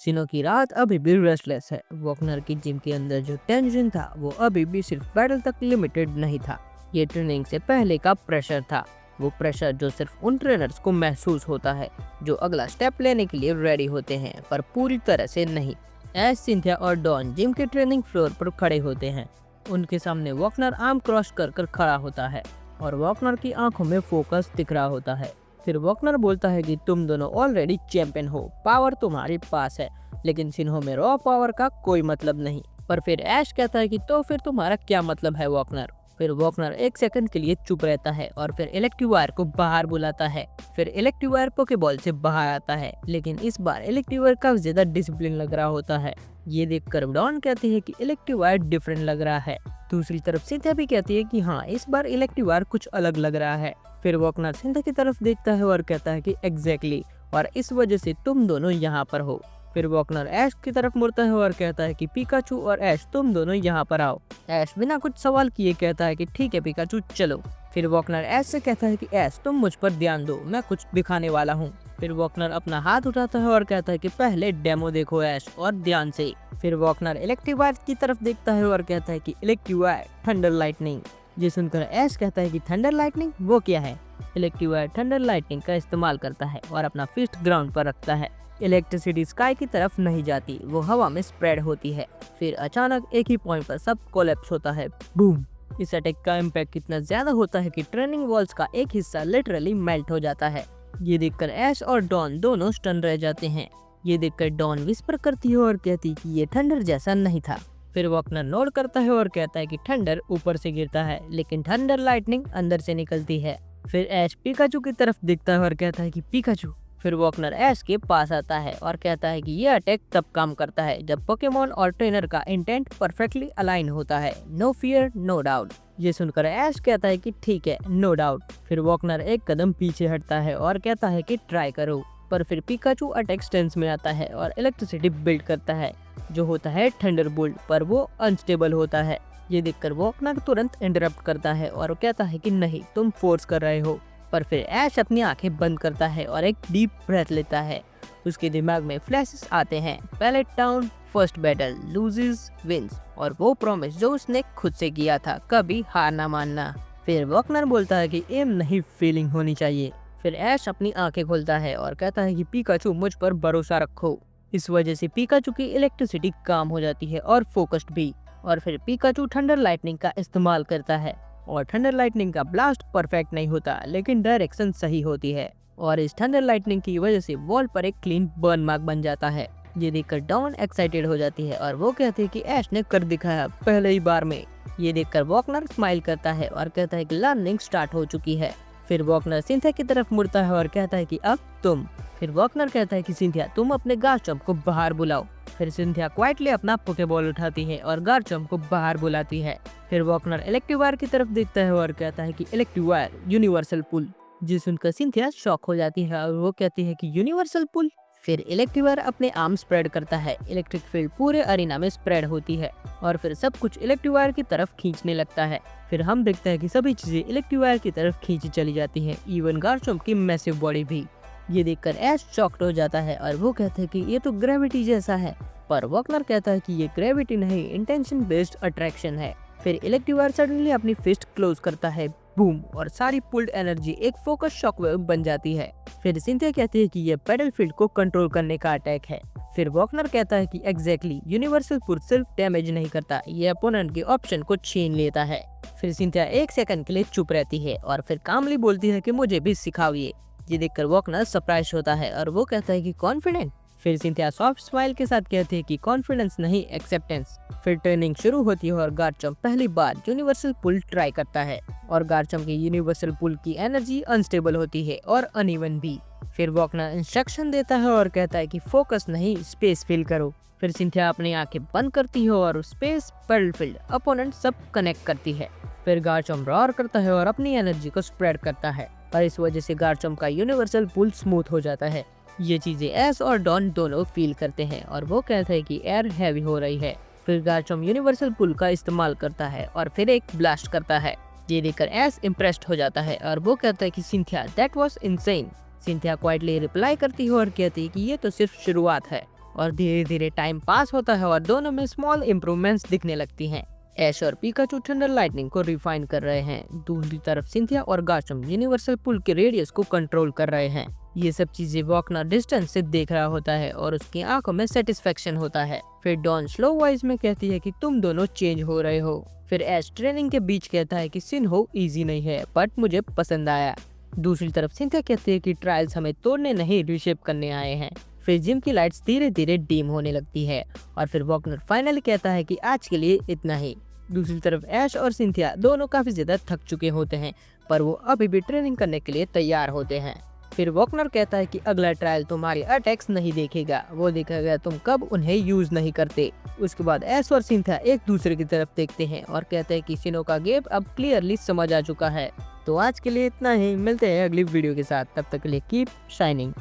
सिनो की रात अभी भी रेस्टलेस है। वॉकनर की जिम के अंदर जो टेंशन था वो अभी भी सिर्फ बैटल तक लिमिटेड नहीं था। ये ट्रेनिंग से पहले का प्रेशर था। वो प्रेशर जो सिर्फ उन ट्रेनर्स को महसूस होता है जो अगला स्टेप लेने के लिए रेडी होते हैं, पर पूरी तरह से नहीं। एश, सिंथिया और डॉन जिम के ट्रेनिंग फ्लोर पर खड़े होते हैं। उनके सामने वॉकनर आर्म क्रॉस कर कर खड़ा होता है और वॉकनर की आंखों में फोकस दिख रहा होता है। फिर वॉकनर बोलता है कि तुम दोनों ऑलरेडी चैंपियन हो, पावर तुम्हारे पास है, लेकिन सिन्हो में रॉ पावर का कोई मतलब नहीं। पर फिर ऐश कहता है कि तो फिर तुम्हारा क्या मतलब है वॉकनर। फिर वॉकनर एक सेकंड के लिए चुप रहता है और फिर इलेक्ट्रिक वायर को बाहर बुलाता है। फिर इलेक्ट्रिक वायर पोकेबॉल से बाहर आता है, लेकिन इस बार इलेक्ट्रिक वायर का ज्यादा डिसिप्लिन लग रहा होता है। ये देखकर डॉन कहती है कि इलेक्ट्रिक वायर डिफरेंट लग रहा है। दूसरी तरफ सिंथिया भी कहती है कि हाँ, इस बार इलेक्ट्रिक वायर कुछ अलग लग रहा है। फिर वॉकनर सिंथिया की तरफ देखता है और कहता है कि एग्जैक्टली, और इस वजह से तुम दोनों यहाँ पर हो। फिर वॉकनर ऐश की तरफ मुड़ता है और कहता है कि पिकाचू और ऐश तुम दोनों यहाँ पर आओ। ऐश बिना कुछ सवाल किए कहता है कि ठीक है पिकाचू, चलो। फिर वॉकनर ऐश से कहता है कि ऐश तुम मुझ पर ध्यान दो, मैं कुछ दिखाने वाला हूँ। फिर वॉकनर अपना हाथ उठाता है और कहता है कि पहले डेमो देखो ऐश, और ध्यान से। फिर वॉकनर इलेक्ट्रिक वायर की तरफ देखता है और कहता है कि इलेक्ट्रिक वायर थंडर लाइटनिंग। ये सुनकर ऐश कहता है कि थंडर लाइटनिंग वो क्या है। इलेक्ट्रिक वायर थंडर लाइटनिंग का इस्तेमाल करता है और अपना फिस्ट ग्राउंड पर रखता है। इलेक्ट्रिसिटी स्काई की तरफ नहीं जाती, वो हवा में स्प्रेड होती है। फिर अचानक एक ही पॉइंट पर सब कोलैप्स होता है, बूम। इस अटैक का इम्पैक्ट इतना ज्यादा होता है कि ट्रेनिंग वॉल्स का एक हिस्सा लिटरली मेल्ट हो जाता है। ये देखकर ऐश और डॉन दोनों स्टन रह जाते हैं। ये देखकर डॉन विस्पर करती है और कहती है कि ये थंडर जैसा नहीं था। फिर वॉकनर नोट करता है और कहता है कि थंडर ऊपर से गिरता है, लेकिन थंडर लाइटनिंग अंदर से निकलती है। फिर ऐश पिकाचू की तरफ दिखता है और कहता है कि पिकाचू। फिर वॉकनर ऐश के पास आता है और कहता है कि यह अटैक तब काम करता है जब पोकेमॉन और ट्रेनर का इंटेंट परफेक्टली अलाइन होता है। No fear no doubt. ये सुनकर ऐश कहता है कि ठीक है, नो डाउट। फिर वॉकनर एक कदम पीछे हटता है और कहता है कि ट्राई करो। पर फिर पिकाचू अटैक स्टेंस में आता है और इलेक्ट्रिसिटी बिल्ड करता है, जो होता है थंडरबोल्ट, पर वो अनस्टेबल होता है। ये देखकर वॉकनर तुरंत इंटरप्ट करता है और कहता है कि नहीं, तुम फोर्स कर रहे हो। पर फिर ऐश अपनी आंखें बंद करता है और एक डीप ब्रेथ लेता है। उसके दिमाग में फ्लैशेस आते हैं, Pallet Town, first battle, loses wins, और वो प्रॉमिस जो उसने खुद से किया था, कभी हार ना मानना। फिर वॉकनर बोलता है कि एम नहीं, फीलिंग होनी चाहिए। फिर ऐश अपनी आंखें खोलता है और कहता है कि पिकाचू मुझ पर भरोसा रखो। इस वजह से पिकाचू की इलेक्ट्रिसिटी काम हो जाती है और फोकस्ड भी। और फिर पिकाचू थंडर लाइटनिंग का इस्तेमाल करता है और थंडर लाइटनिंग का ब्लास्ट परफेक्ट नहीं होता, लेकिन डायरेक्शन सही होती है। और इस थंडर लाइटनिंग की वजह से वॉल पर एक क्लीन बर्न मार्क बन जाता है। ये देखकर डॉन एक्साइटेड हो जाती है और वो कहती है कि ऐश ने कर दिखाया पहले ही बार में। ये देखकर वॉकनर स्माइल करता है और कहता है कि लर्निंग स्टार्ट हो चुकी है। फिर वॉकनर सिंथिया की तरफ मुड़ता है और कहता है कि अब तुम। फिर वॉकनर कहता है कि सिंथिया तुम अपने गार्चम्प को बाहर बुलाओ। फिर सिंथिया क्वाइटली अपना पोकेबॉल उठाती है और गार्चम्प को बाहर बुलाती है। फिर वॉकनर इलेक्ट्रिक वायर की तरफ देखता है और कहता है कि इलेक्ट्रिक वायर यूनिवर्सल पुल। जी सुनकर सिंथिया शॉक हो जाती है और वो कहती है कि यूनिवर्सल पुल। फिर इलेक्ट्रिक वायर अपने आर्म स्प्रेड करता है, इलेक्ट्रिक फील्ड पूरे अरीना में स्प्रेड होती है और फिर सब कुछ इलेक्ट्रिक वायर की तरफ खींचने लगता है। फिर हम देखते हैं कि सभी चीजें इलेक्ट्रिक वायर की तरफ खींची चली जाती हैं, इवन गार्चम्प की मैसिव बॉडी भी। ये देखकर ऐश शॉक्ड हो जाता है और वो कहता है कि ये तो ग्रेविटी जैसा है। पर वॉकनर कहता है कि ये ग्रेविटी नहीं, इंटेंशन बेस्ड अट्रैक्शन है। फिर इलेक्ट्रिक वायर सडनली अपनी फिस्ट क्लोज करता है, बूम, और सारी पुल्ड एनर्जी एक फोकस शॉकवेव बन जाती है। फिर सिंथिया कहती है कि ये बैटल फील्ड को कंट्रोल करने का अटैक है। फिर वॉकनर कहता है कि एग्जैक्टली, यूनिवर्सल पुल सिर्फ डैमेज नहीं करता, ये अपोनेंट के ऑप्शन को छीन लेता है। फिर सिंथिया एक सेकंड के लिए चुप रहती है और फिर कामली बोलती है कि मुझे भी सिखाओ ये देखकर वॉकनर सरप्राइज होता है और वो कहता है कि कॉन्फिडेंट। फिर सिंथिया सॉफ्ट स्माइल के साथ कहती है कि कॉन्फिडेंस नहीं, एक्सेप्टेंस। फिर ट्रेनिंग शुरू होती है और गार्चम्प पहली बार यूनिवर्सल पुल ट्राई करता है और गार्चम्प की यूनिवर्सल पुल की एनर्जी अनस्टेबल होती है और अनइवन भी। फिर वॉकनर इंस्ट्रक्शन देता है और कहता है कि फोकस नहीं, स्पेस फिल करो। फिर सिंथिया अपनी आंखें बंद करती है और स्पेस, बैटल फील्ड, अपोनेंट सब कनेक्ट करती है। फिर गार्चम्प रॉर करता है और अपनी एनर्जी को स्प्रेड करता है और इस वजह से गार्चम्प का यूनिवर्सल पुल स्मूथ हो जाता है। ये चीजें ऐश और डॉन दोनों फील करते हैं और वो कहते हैं कि एयर हैवी हो रही है। फिर गार्चम्प यूनिवर्सल पुल का इस्तेमाल करता है और फिर एक ब्लास्ट करता है। ये देखकर ऐश इम्प्रेस्ड हो जाता है और वो कहता है कि Cynthia that was insane. Cynthia quietly reply करती है और कहती है कि ये तो सिर्फ शुरुआत है। और धीरे धीरे टाइम पास होता है और दोनों में स्मॉल इम्प्रूवमेंट्स दिखने लगती हैं। ऐश और पिकाचू थंडर लाइटनिंग को रिफाइन कर रहे हैं। दूसरी तरफ सिंथिया और गाशम यूनिवर्सल पुल के रेडियस को कंट्रोल कर रहे हैं। ये सब चीजें वॉकनर डिस्टेंस से देख रहा होता है और उसकी आंखों में सेटिस्फेक्शन होता है। फिर डॉन स्लो वॉइस में कहती है कि तुम दोनों चेंज हो रहे हो। फिर ऐश ट्रेनिंग के बीच कहता है कि सिन्हो इजी नहीं है बट मुझे पसंद आया। दूसरी तरफ सिंथिया कहती है कि ट्रायल्स हमें तोड़ने नहीं रिशेप करने आए हैं। फिर जिम की लाइट्स धीरे धीरे डीम होने लगती है और फिर वॉकनर फाइनली कहता है कि आज के लिए इतना ही। दूसरी तरफ ऐश और सिंथिया दोनों काफी ज्यादा थक चुके होते हैं पर वो अभी भी ट्रेनिंग करने के लिए तैयार होते हैं। फिर वॉकनर कहता है कि अगला ट्रायल तुम्हारे अटैक्स नहीं देखेगा, वो देखेगा तुम कब उन्हें यूज नहीं करते। उसके बाद ऐश और सिंथिया एक दूसरे की तरफ देखते हैं और कहते हैं कि सिनो का गेम अब क्लियरली समझ आ चुका है। तो आज के लिए इतना ही, मिलते हैं अगली वीडियो के साथ, तब तक के लिए कीप शाइनिंग।